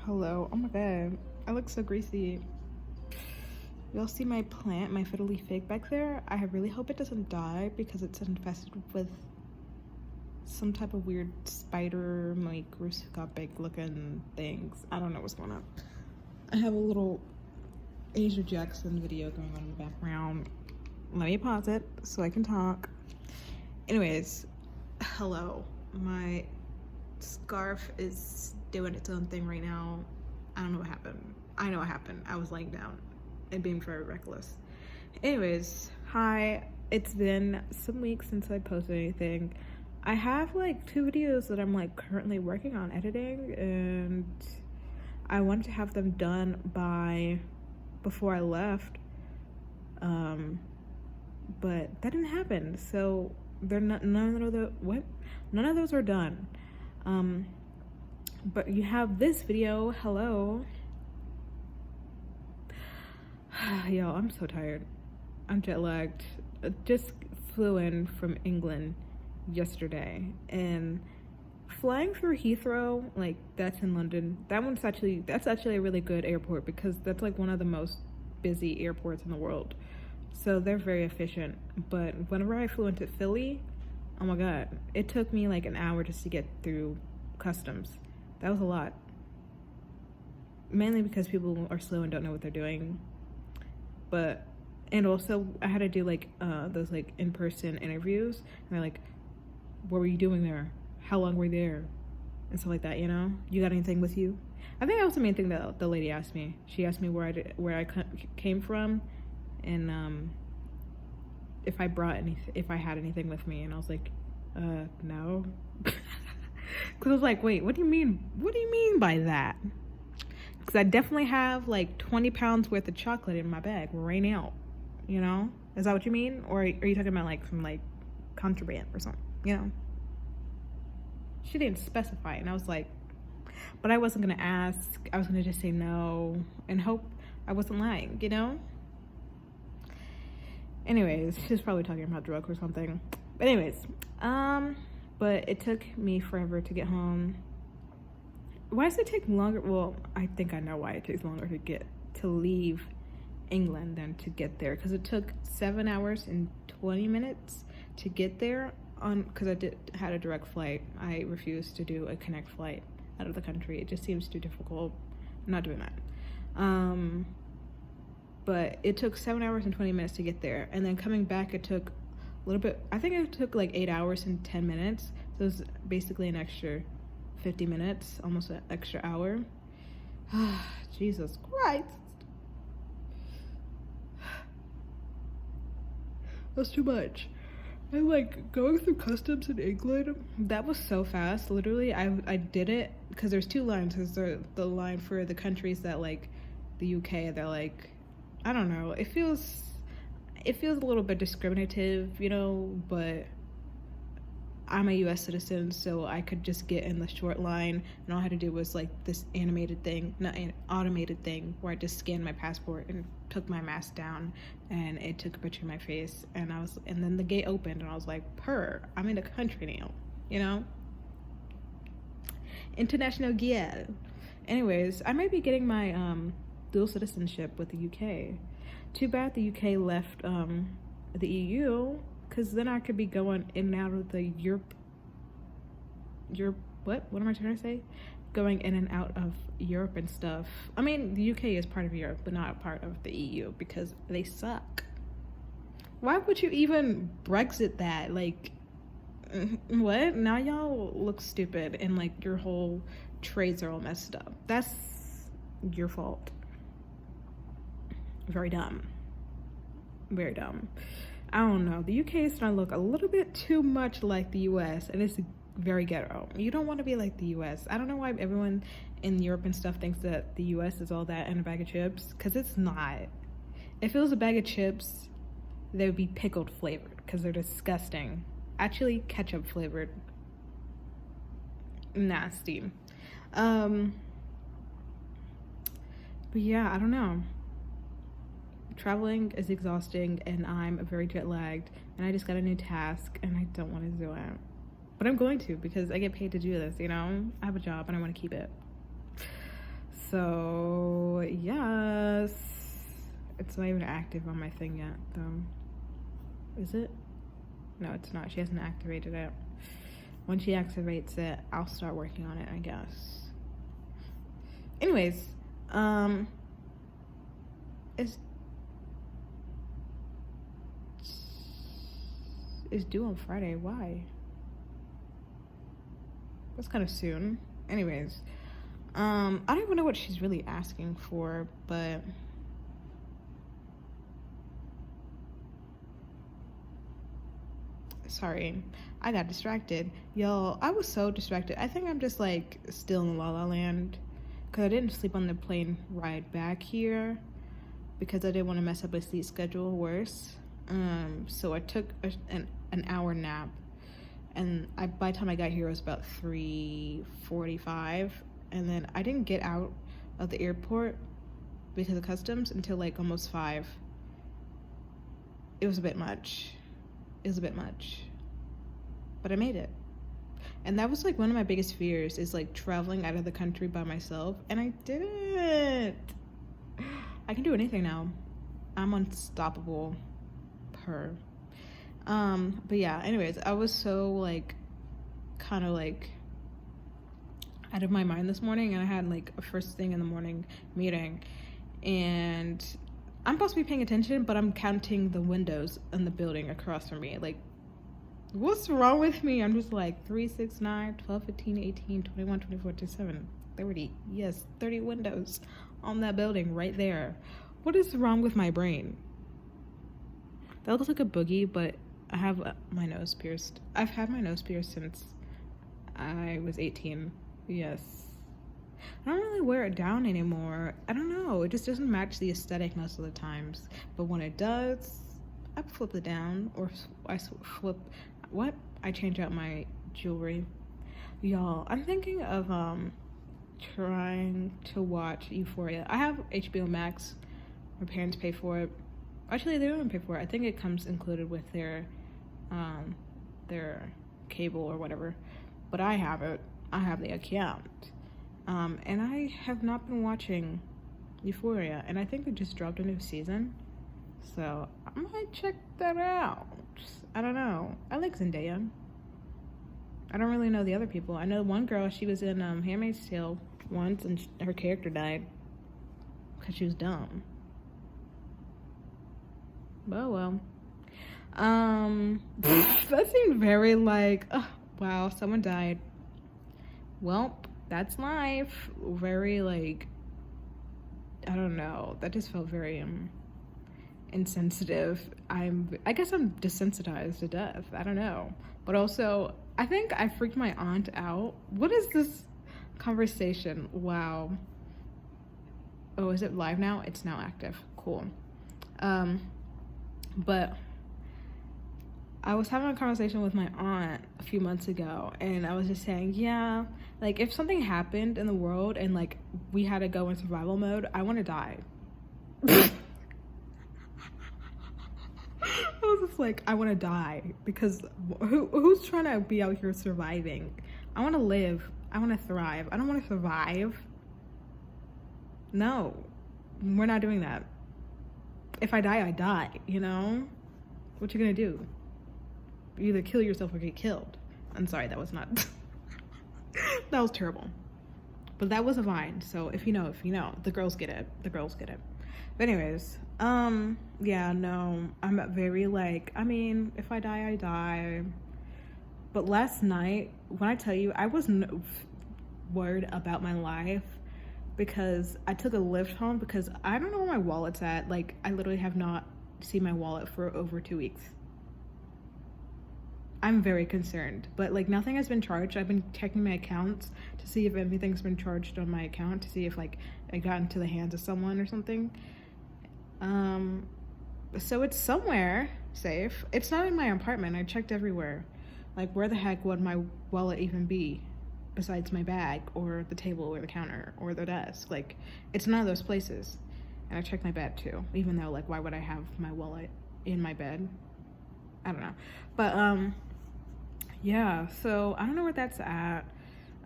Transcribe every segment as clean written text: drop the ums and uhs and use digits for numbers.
Hello. Oh my god. I look so greasy. Y'all see my plant, my fiddly fig back there? I really hope it doesn't die because it's infested with some type of weird spider microscopic looking things. I don't know what's going on. I have a little Asia Jackson video going on in the background. Let me pause it so I can talk. Anyways, hello. My scarf is doing its own thing right now. I don't know what happened. I know what happened. I was laying down and being very reckless. Anyways, hi. It's been some weeks since I posted anything. I have like 2 videos that I'm like currently working on editing, and I wanted to have them done by before I left, but that didn't happen. So they're not, none of those are done. But you have this video. Hello. Yo, I'm so tired. I'm jet lagged. Just flew in from England yesterday, and flying through Heathrow, like that's in London. That's actually a really good airport because that's like one of the most busy airports in the world. So they're very efficient. But whenever I flew into Philly, oh my god, it took me like an hour just to get through customs. That was a lot. Mainly because people are slow and don't know what they're doing. And also I had to do like those like in-person interviews, and they're like, what were you doing there? How long were you there? And stuff like that, you know? You got anything with you? I think that was the main thing that the lady asked me. She asked me where I came from, and if I had anything with me, and I was like, no. Because I was like, wait, what do you mean by that? Because I definitely have like 20 pounds worth of chocolate in my bag right now, you know? Is that what you mean? Or are you talking about like some like contraband or something, you know? She didn't specify, and I was like, but I wasn't gonna ask. I was gonna just say no and hope I wasn't lying, you know? Anyways, she's probably talking about drugs or something. But anyways, but it took me forever to get home. Why does it take longer? Well, I think I know why it takes longer to leave England than to get there, because it took 7 hours and 20 minutes to get there because I had a direct flight. I refused to do a connect flight out of the country. It just seems too difficult. I'm not doing that. But it took 7 hours and 20 minutes to get there, and then coming back it took a little bit. I think it took like 8 hours and 10 minutes. So it was basically an extra 50 minutes, almost an extra hour. Jesus Christ. That's too much. And like going through customs in England, that was so fast. Literally, I did it because there's 2 lines. There's the line for the countries that like the UK, they're like, I don't know, it feels a little bit discriminative, you know, but I'm a US citizen, so I could just get in the short line, and all I had to do was like this automated thing where I just scanned my passport and took my mask down, and it took a picture of my face, and then the gate opened, and I was like, I'm in the country now, you know? International gear. Anyways, I might be getting my dual citizenship with the UK. Too bad the UK left the EU, because then I could be going in and out of the Europe, what am I trying to say? Going in and out of Europe and stuff. I mean, the UK is part of Europe, but not a part of the EU, because they suck. Why would you even Brexit that? Like, what? Now y'all look stupid, and like your whole trades are all messed up. That's your fault. Very dumb. Very dumb. I don't know. The UK is starting to look a little bit too much like the US, and it's very ghetto. You don't want to be like the US. I don't know why everyone in Europe and stuff thinks that the US is all that in a bag of chips, because it's not. If it was a bag of chips, they would be pickled flavored, because they're disgusting. Actually, ketchup flavored. Nasty. But yeah, I don't know. Traveling is exhausting, and I'm very jet lagged, and I just got a new task and I don't want to do it, but I'm going to because I get paid to do this, you know? I have a job and I want to keep it. So yes, it's not even active on my thing yet though. Is it? No, it's not. She hasn't activated it. When she activates it, I'll start working on it, I guess. Anyways, it's due on Friday. Why? That's kind of soon. Anyways, I don't even know what she's really asking for, but sorry, I got distracted. Y'all, I was so distracted. I think I'm just like still in La La Land because I didn't sleep on the plane ride back here because I didn't want to mess up my sleep schedule worse. So I took an hour nap, and by the time I got here it was about 3:45, and then I didn't get out of the airport because of customs until like almost 5. It was a bit much. But I made it. And that was like one of my biggest fears, is like traveling out of the country by myself, and I did it. I can do anything now. I'm unstoppable. But yeah, anyways, I was so like kind of like out of my mind this morning, and I had like a first thing in the morning meeting, and I'm supposed to be paying attention, but I'm counting the windows in the building across from me. Like, what's wrong with me? I'm just like 3, 6, 9, 12, 15, 18, 21, 24, 27, 30. Yes, 30 windows on that building right there. What is wrong with my brain? That looks like a boogie, but I have my nose pierced. I've had my nose pierced since I was 18. Yes. I don't really wear it down anymore. I don't know. It just doesn't match the aesthetic most of the times. But when it does, I flip it down, or I flip... What? I change out my jewelry. Y'all, I'm thinking of trying to watch Euphoria. I have HBO Max. My parents pay for it. Actually, they don't pay for it. I think it comes included with their cable or whatever. But I have it. I have the account. And I have not been watching Euphoria, and I think they just dropped a new season, so I might check that out. I don't know. I like Zendaya. I don't really know the other people. I know one girl, she was in Handmaid's Tale once, and her character died because she was dumb. But well. That seemed very like, oh, wow, someone died. Well, that's life. Very like, I don't know. That just felt very insensitive. I guess I'm desensitized to death. I don't know. But also, I think I freaked my aunt out. What is this conversation? Wow. Oh, is it live now? It's now active. Cool. But I was having a conversation with my aunt a few months ago, and I was just saying, yeah, like if something happened in the world and like we had to go in survival mode, I want to die. I was just like, I want to die, because who's trying to be out here surviving? I want to live. I want to thrive. I don't want to survive. No, we're not doing that. If I die, I die, you know? What you gonna do? You either kill yourself or get killed. I'm sorry, that was not... that was terrible. But that was a Vine, so if you know, the girls get it. The girls get it. But anyways, yeah, no, I'm very like, I mean, if I die, I die. But last night, when I tell you, I was worried about my life, because I took a Lyft home because I don't know where my wallet's at. Like, I literally have not seen my wallet for over 2 weeks. I'm very concerned, but like nothing has been charged. I've been checking my accounts to see if anything's been charged on my account, to see if like it got into the hands of someone or something. So it's somewhere safe. It's not in my apartment. I checked everywhere. Like, where the heck would my wallet even be besides my bag or the table or the counter or the desk? Like, it's none of those places. And I checked my bed too, even though like, why would I have my wallet in my bed? I don't know. But yeah, so I don't know where that's at.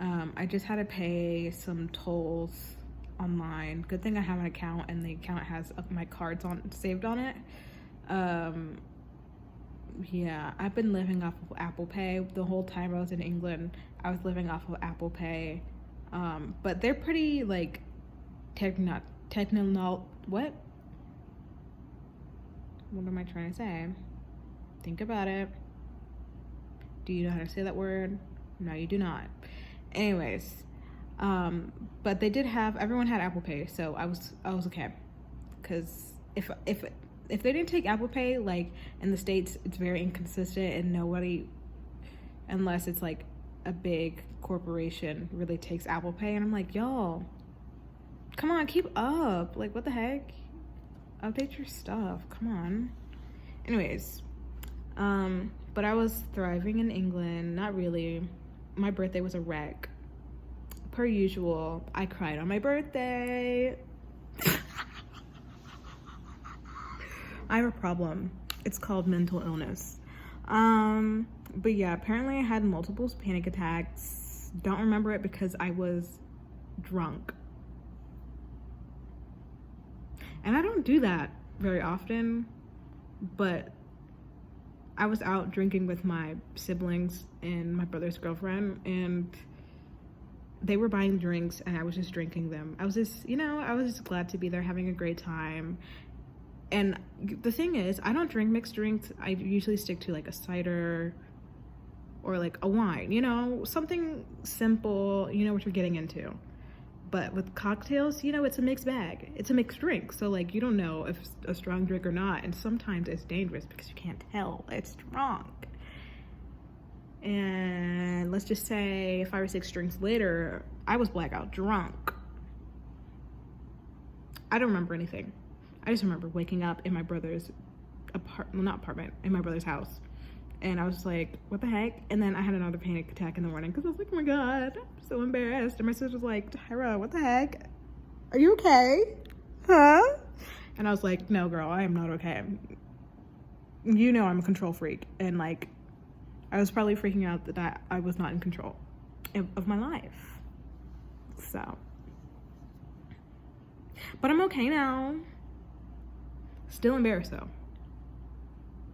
I just had to pay some tolls online. Good thing I have an account, and the account has my cards saved on it. Yeah, I've been living off of Apple Pay the whole time I was in England. I was living off of Apple Pay, but they're pretty like what? What am I trying to say? Think about it. Do you know how to say that word? No, you do not. Anyways, but they did have, everyone had Apple Pay, so I was okay. Because if they didn't take Apple Pay, like in the States, it's very inconsistent, and nobody, unless it's like a big corporation, really takes Apple Pay. And I'm like, y'all, come on, keep up. Like, what the heck? Update your stuff. Come on. Anyways, but I was thriving in England. Not really. My birthday was a wreck. Per usual, I cried on my birthday. I have a problem. It's called mental illness. But yeah, apparently I had multiple panic attacks. Don't remember it because I was drunk. And I don't do that very often, but I was out drinking with my siblings and my brother's girlfriend, and they were buying drinks and I was just drinking them. I was just glad to be there having a great time. And the thing is, I don't drink mixed drinks. I usually stick to like a cider or like a wine, something simple, what you're getting into. But with cocktails, it's a mixed bag. It's a mixed drink. So like, you don't know if it's a strong drink or not. And sometimes it's dangerous because you can't tell it's strong. And let's just say 5 or 6 drinks later, I was blackout drunk. I don't remember anything. I just remember waking up in my brother's in my brother's house. And I was like, what the heck? And then I had another panic attack in the morning because I was like, oh my God, I'm so embarrassed. And my sister was like, Tyra, what the heck? Are you okay? Huh? And I was like, no, girl, I am not okay. I'm a control freak. And like, I was probably freaking out that I was not in control of my life. So. But I'm okay now. Still embarrassed though.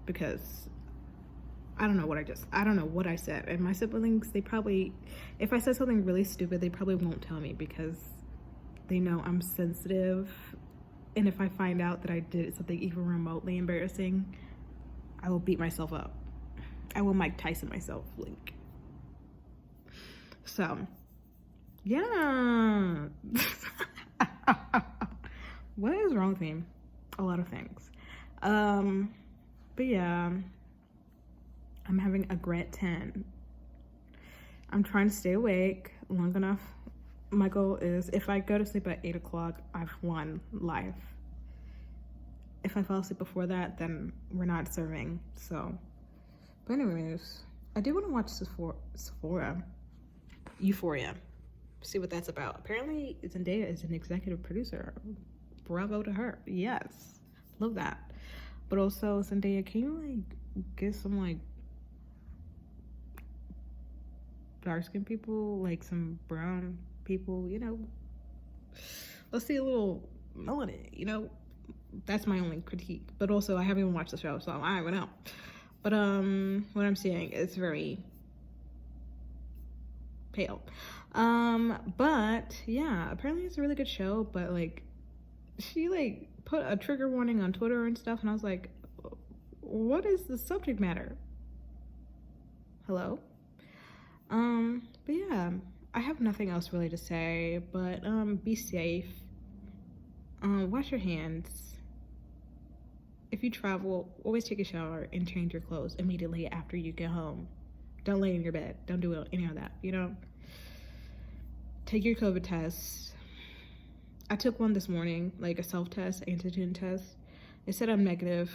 Because I don't know what I said. And my siblings, they probably, if I said something really stupid, they probably won't tell me because they know I'm sensitive. And if I find out that I did something even remotely embarrassing, I will beat myself up. I will Mike Tyson myself, like. So, yeah. What is wrong with me? A lot of things. But yeah. I'm having a great 10. I'm trying to stay awake long enough. My goal is, if I go to sleep at 8 o'clock, I've won life. If I fall asleep before that, then we're not serving. So, but anyways, I do want to watch Euphoria. See what that's about. Apparently, Zendaya is an executive producer. Bravo to her. Yes, love that. But also, Zendaya, can you like get some like dark-skinned people, like some brown people, let's see a little melanin, that's my only critique. But also, I haven't even watched the show, so I don't know. But what I'm seeing is very pale. But yeah, apparently it's a really good show. But like, she like put a trigger warning on Twitter and stuff, and I was like, what is the subject matter? Hello? But yeah, I have nothing else really to say, but be safe. Wash your hands. If you travel, always take a shower and change your clothes immediately after you get home. Don't lay in your bed. Don't do any of that, Take your COVID test. I took one this morning, like a self-test, antigen test. It said I'm negative,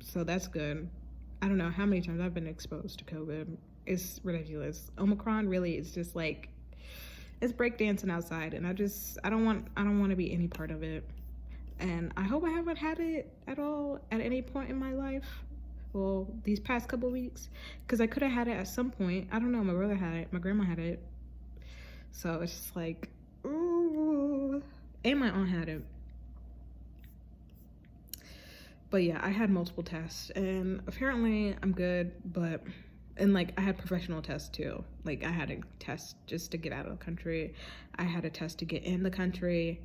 so that's good. I don't know how many times I've been exposed to COVID. It's ridiculous. Omicron really is just like, it's breakdancing outside, and I don't want to be any part of it. And I hope I haven't had it at all at any point in my life. Well, these past couple weeks, because I could have had it at some point. I don't know. My brother had it. My grandma had it. So it's just like, ooh. and my aunt had it. But yeah, I had multiple tests, and apparently I'm good, and like I had professional tests too. Like I had a test just to get out of the country. I had a test to get in the country.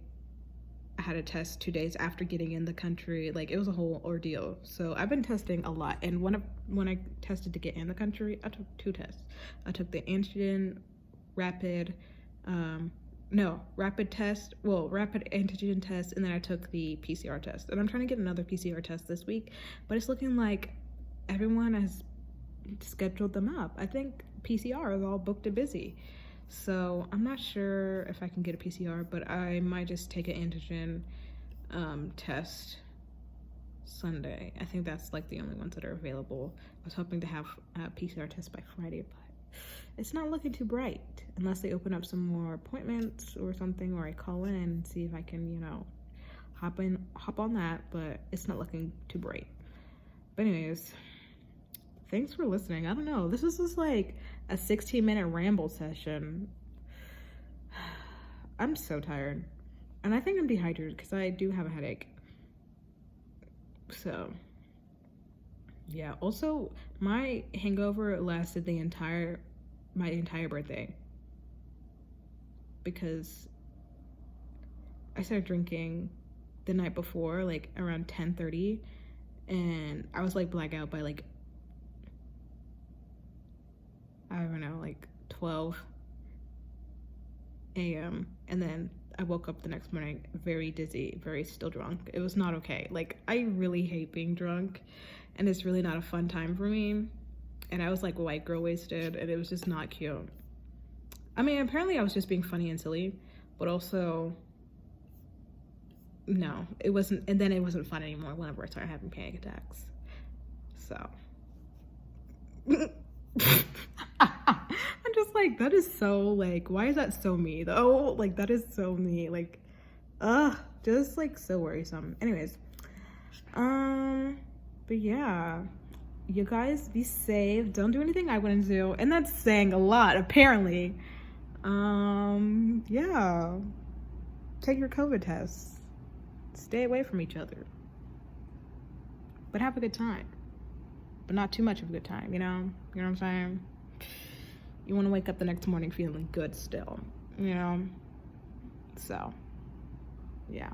I had a test 2 days after getting in the country. Like it was a whole ordeal. So I've been testing a lot. And when I tested to get in the country, I took 2 tests. I took the rapid antigen test, and then I took the PCR test. And I'm trying to get another PCR test this week, but it's looking like everyone has scheduled them up. I think PCR is all booked and busy. So I'm not sure if I can get a PCR, but I might just take an antigen test Sunday. I think that's like the only ones that are available. I was hoping to have a PCR test by Friday, but it's not looking too bright unless they open up some more appointments or something, or I call in and see if I can, you know, hop on that, but it's not looking too bright. But anyways, thanks for listening. I don't know, this was just like a 16-minute ramble session. I'm so tired, and I think I'm dehydrated because I do have a headache. So yeah, also my hangover lasted my entire birthday, because I started drinking the night before, like around 10:30, and I was like blackout by like, I don't know, like 12 a.m. And then I woke up the next morning very dizzy, very still drunk. It was not okay. Like, I really hate being drunk, and it's really not a fun time for me. And I was like white girl wasted, and it was just not cute. I mean, apparently I was just being funny and silly, but also, no, it wasn't. And then it wasn't fun anymore whenever I started having panic attacks. So I'm just like, that is so, like, why is that so me though? Like, that is so me. Like, just like so worrisome. Anyways, but yeah, you guys be safe. Don't do anything I wouldn't do, and that's saying a lot apparently. Yeah, take your COVID tests. Stay away from each other, but have a good time, but not too much of a good time, you know what I'm saying? You want to wake up the next morning feeling good still, you know? So, yeah.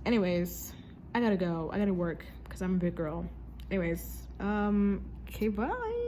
Anyways, I gotta go. I gotta work because I'm a big girl. Anyways, okay, bye.